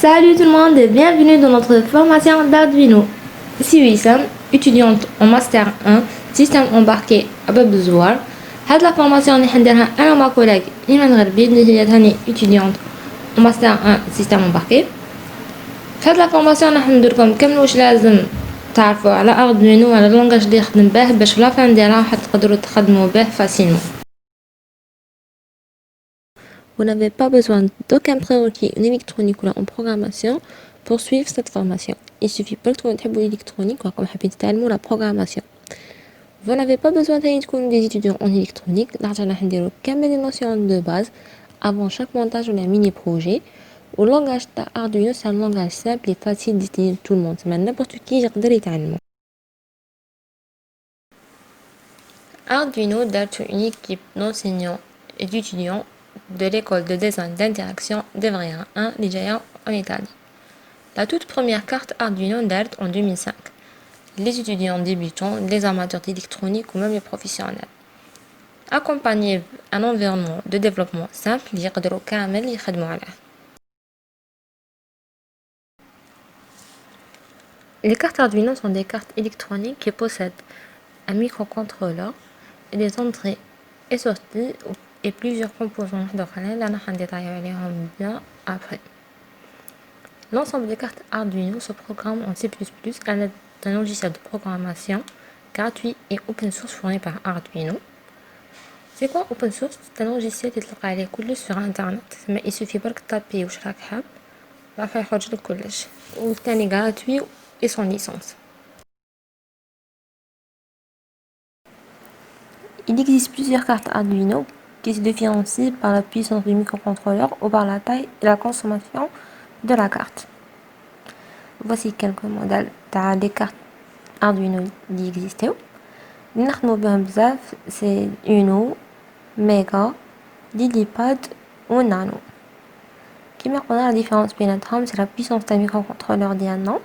Salut tout le monde et bienvenue dans notre formation d'Arduino. Ici Wissam, étudiante en Master 1, système embarqué à Babzouar. هاد la formation اللي حنديرها أنا وما كولاك إيمان غربي اللي هي ثاني étudiante en Master 1 système embarqué. في هاد la formation راح ندير لكم كامل واش لازم تعرفوا على Arduino وعلى اللونغاج اللي يخدم به باش في لافان ديالها تقدروا تخدموا به facilement. Vous n'avez pas besoin d'aucun prérequis en électronique ou en programmation pour suivre cette formation. Il suffit pas de trouver l'électronique ou comme la programmation. Vous n'avez pas besoin d'être des étudiants en électronique. L'argent a des notions de base avant chaque montage ou un mini-projet. Le langage Arduino, c'est un langage simple et facile d'utiliser tout le monde. Mais n'importe qui peut l'apprendre. Arduino est une équipe d'enseignants et d'étudiants de l'école de design d'interaction d'Evrea 1 Ligea en Italie. La toute première carte Arduino date en 2005. Les étudiants débutants, les amateurs d'électronique ou même les professionnels. Accompagnés d'un environnement de développement simple, يقدروا كامل يخدموا عليه. Les cartes Arduino sont des cartes électroniques qui possèdent un microcontrôleur et des entrées et sorties et plusieurs composants bien après. L'ensemble des cartes Arduino se programme en C++ à l'aide d'un logiciel de programmation gratuit et open source fourni par Arduino. C'est quoi open source? C'est un logiciel qui est sur internet, mais il suffit pas de taper ou chaque hab, va faire le collège. Ou c'est gratuit et sans licence. Il existe plusieurs cartes Arduino qui se différencient par la puissance du microcontrôleur ou par la taille et la consommation de la carte. Voici quelques modèles des cartes Arduino qui existent. C'est Uno, Mega, Lilipad ou Nano. Qui me connaît la différence entre c'est la puissance d'un microcontrôleur d'Ianon,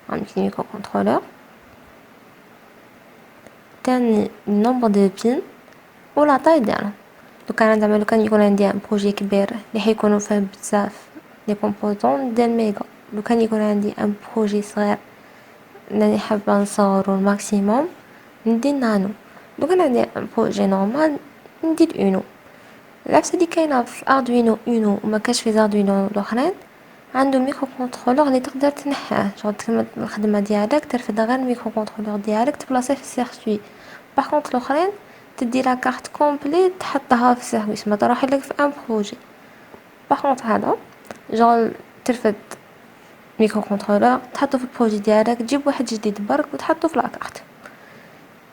un petit microcontrôleur, le nombre de pins ou la taille d'Ianon. Donc, quand il y a un projet qui est les composants d'un méga. Donc, quand il y a un projet صغير اللي حابة نصورو الماكسيموم ندير نانو. لو كان عندي ان بروجي نورمال ندير اونو. العكس اللي كاينه في اردوينو اونو وما كاش في اردوينو الاخرين عنده ميكرو كونترولور اللي تقدر تنحاه شغل تكمل الخدمه ديالك ترفد غير الميكرو كونترولور ديالك تبلاصيه في السيركوي. باغ كونطخ الاخرين تدي لا كارت كومبليت تحطها في السيركوي ما تروح لك في ان بروجي. باغ كونطخ هذا جون ترفد ميكرو كونترولور تحطو في البروجي ديالك تجيب واحد جديد برك وتحطو في لاكارت.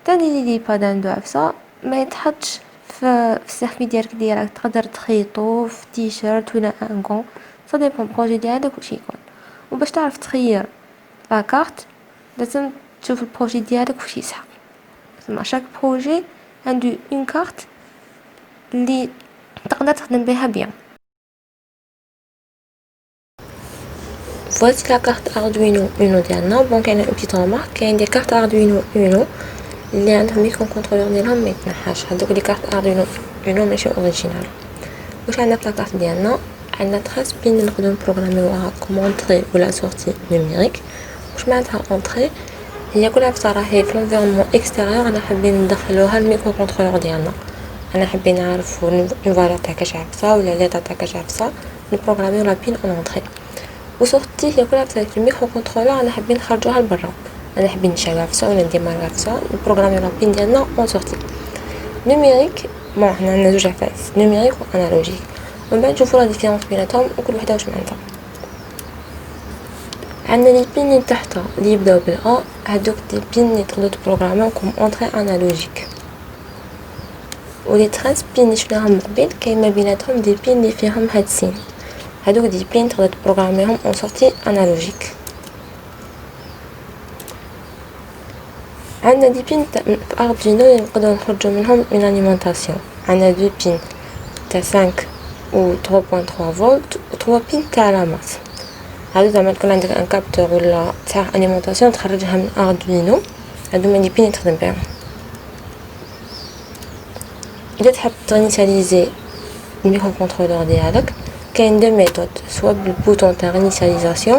تاني لي باد عنده عفسه ما يتحطش في السيركوي ديالك تقدر تخيطو في تيشيرت ولا ان غون صا ديبون بروجي ديالك واش يكون. وباش تعرف تخير لاكارت لازم تشوف البروجي ديالك واش يسحق. زعما شاك بروجي عنده اون كارت اللي تقدر تخدم بها بيان. Voici la carte Arduino Uno ديالنا. بون كاين اون بيت رمارك كاين دي كارت Arduino Uno اللي عندهم ميكروكونترولور ديالهم ما يتنحاش. هذوك لي كارت Arduino Uno ماشي اوريجينال. واش عندنا في لاكارت ديالنا؟ عندنا 13 بين نقدروا نبروغراميوها كوم اونطري ولا سورتي نوميريك. واش معناتها اونطري؟ هي كلها بصراحه هي في لونفيرونمون اكستيريور انا حابين ندخلوها الميكروكونترولور ديالنا. انا حابين نعرفوا اون فالور تاع كاش عفسه ولا ليطا تاع كاش عفسه نبروغراميو لا بين اون اونطري. وصورتي هي كلها بتاعت الميكرو كنترولور انا حابين نخرجوها لبرا. انا حابين نشغل عفسه ولا ندير مال عفسه البروغرامي لابين ديالنا اون سورتي نوميريك. بون حنا عندنا زوج عفايس نوميريك وانالوجيك ومن بعد نشوفوا لا ديفيرونس بيناتهم وكل وحده واش معناتها. عندنا لي بين اللي تحتها اللي يبداو بالا هادوك دي بين اللي تقدروا تبروغراميو كوم اونطري انالوجيك. ولي 13 بين اللي شفناهم قبل كاين ما بيناتهم دي بين اللي فيهم هاد السين. هادوك دي بين تقدر تبروغراميهم اون سورتي انالوجيك. عندنا دي بين في اردوينو نقدروا نخرجوا منهم اون اليمونطاسيون. عندنا دو بين تاع 5 و 3.3 فولت و 3 بين تاع لا ماس. هادو زعما تكون عندك ان كابتور ولا تاع اليمونطاسيون تخرجها من اردوينو. هادو هما دي بين تخدم بهم. اذا تحب تانيساليزي الميكرو كنترولور ديالك كاين دو ميثود سوا بالبوطون تاع initialisation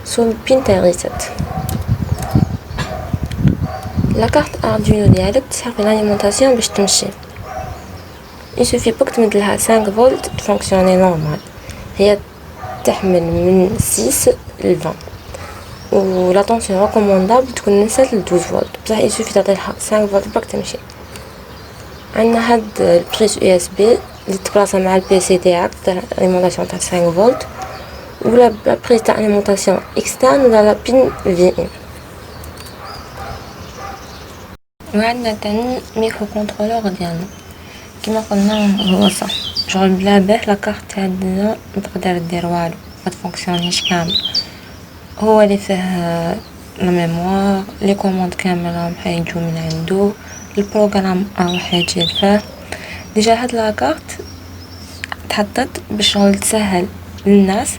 سوا بالبين تاع ريسيت. لا كارت اردوينو ديالك تسحق الاليمونطاسيون باش تمشي. يسوفي بوك تمدلها 5 فولت تفونكسيوني نورمال، هي تحمل من 6 ل 20 و لا طونسيون ريكوموندابل تكون من 7 ل 12 فولت، بصح يسوفي تعطيلها 5 فولت برك تمشي. عندنا هاد البريس يو اس بي اللي تبلاصا مع البي سي تاعك تاع الاليمونطاسيون تاع 5 فولت، ولا بريس تاع اليمونطاسيون اكسترن ولا لا بين في ان. وعندنا تاني ميكرو كونترولور ديالنا كيما قلنا هو صح شغل بلا به لاكارت عندنا متقدر دير والو متفونكسيونيش كامل. هو اللي فيه لا ميموار، لي كوموند كامل راهم حيجو من عنده، البروغرام راح يجي فيه. ديجا هاد لاكارت تحطت باش شغل تسهل للناس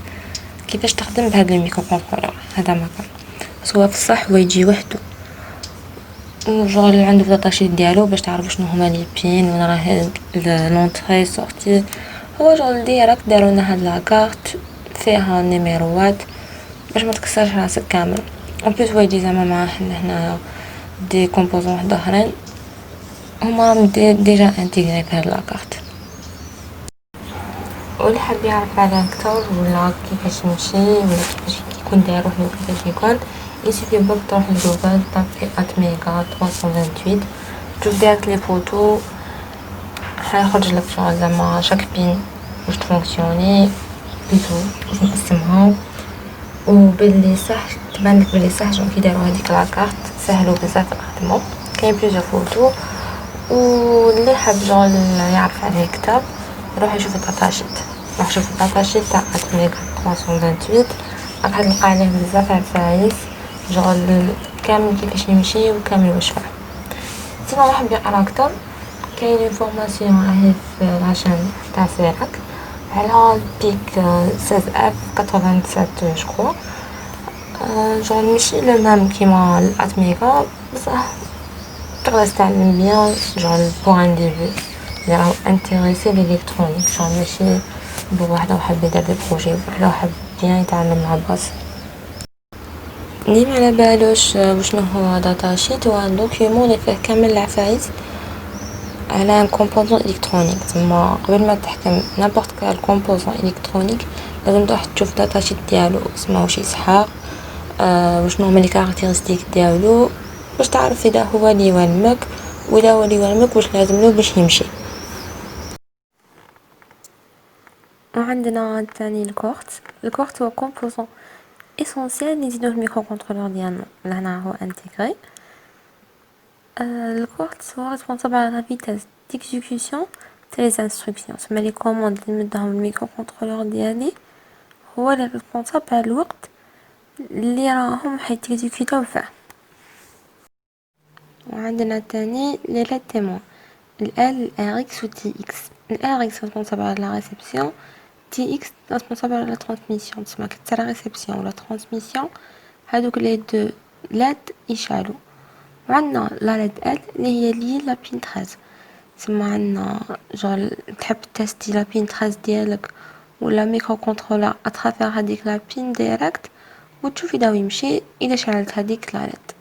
كيفاش تخدم بهاد الميكرو كونترولور. هذا ما كان بس هو بصح هو يجي وحده، وشغل عنده الداتاشيت ديالو باش تعرفوا شنو هما لي بين وين راه لونطري سورتي. هو شغل ديريكت دارولنا هاد لاكارت فيها نيميروات باش ما تكسرش راسك كامل. اون بليس هو يجي زعما معاه هنا دي كومبوزون واحد اخرين هما راهم ديجا انتيغري في هاد لاكارت. واللي حاب يعرف على اكثر ولا كيفاش يمشي ولا كيفاش يكون دايروه وكيفاش يكون، يسوفي برك تروح لجوجل طابي اتميغا 328 تشوف ديريكت لي فوتو، حيخرج لك شغل زعما شاك بين واش تفونكسيوني بيتو واش نقسمها، وباللي صح تبان لك بلي صح شنو كي داروا هذيك لاكارت سهلوا بزاف نخدمو. كاين بليزيور فوتو، واللي حاب شغل يعرف عليه كتاب يروح يشوف الداتاشيت، راح شوف الداتاشيت تاع اتميغا 328 راك تلقى عليه بزاف عفايس شغل كامل كيفاش يمشي وكامل واش فيه. سينو راح يقرا اكثر كاين انفورماسيون راهي في لاشين تاع سيراك على بيك 16 اف 87 جو شغل ماشي لو ميم كيما الاتميغا، بصح تقدر تتعلم بيان شغل بوغ ان ديبي اللي راهو انتريسي للالكترونيك، شغل ماشي بواحد حاب يدير دي بروجي، وحده حاب بيان يتعلم مع باس. اللي ما على بالوش وشنو هو داتاشيت هو ان دوكيومون اللي فيه كامل العفايس على ان كومبوزون الكترونيك. تما قبل ما تحكم نابورت كال كومبوزون الكترونيك لازم تروح تشوف داتاشيت ديالو اسمه واش يسحق، وشنو هما لي كاركتيرستيك ديالو باش تعرف اذا هو اللي يولمك ولا هو اللي يولمك واش لازم له باش يمشي. وعندنا تاني الكورت هو كومبوزون اسونسيال نزيدوه الميكرو كونترولور ديالنا لهنا هو انتيغري. الكورت هو ريسبونسابل على لا فيتاس ديكزيكسيون تاع لي انستركسيون، سما لي كوموند اللي نمدهم الميكرو كونترولور ديالي هو اللي ريسبونسابل على الوقت اللي راهم حيتيكزيكوتاو فيه. وعندنا تاني لي لا تيمون ال RX و TX. ال RX ريسبونسابل على لا ريسبسيون، TX ريسبونسابل على لا ترانسميسيون. تسمى كي لا ريسبسيون ولا ترانسميسيون هادوك لي دو لاد يشعلو. وعندنا لا لاد ال اللي هي لي لا بين 13. تسمى عندنا جول تحب تستي لا بين 13 ديالك ولا ميكرو كونترولر اترافير هاديك لا بين ديريكت وتشوف اذا يمشي اذا شعلت هذيك لا لاد.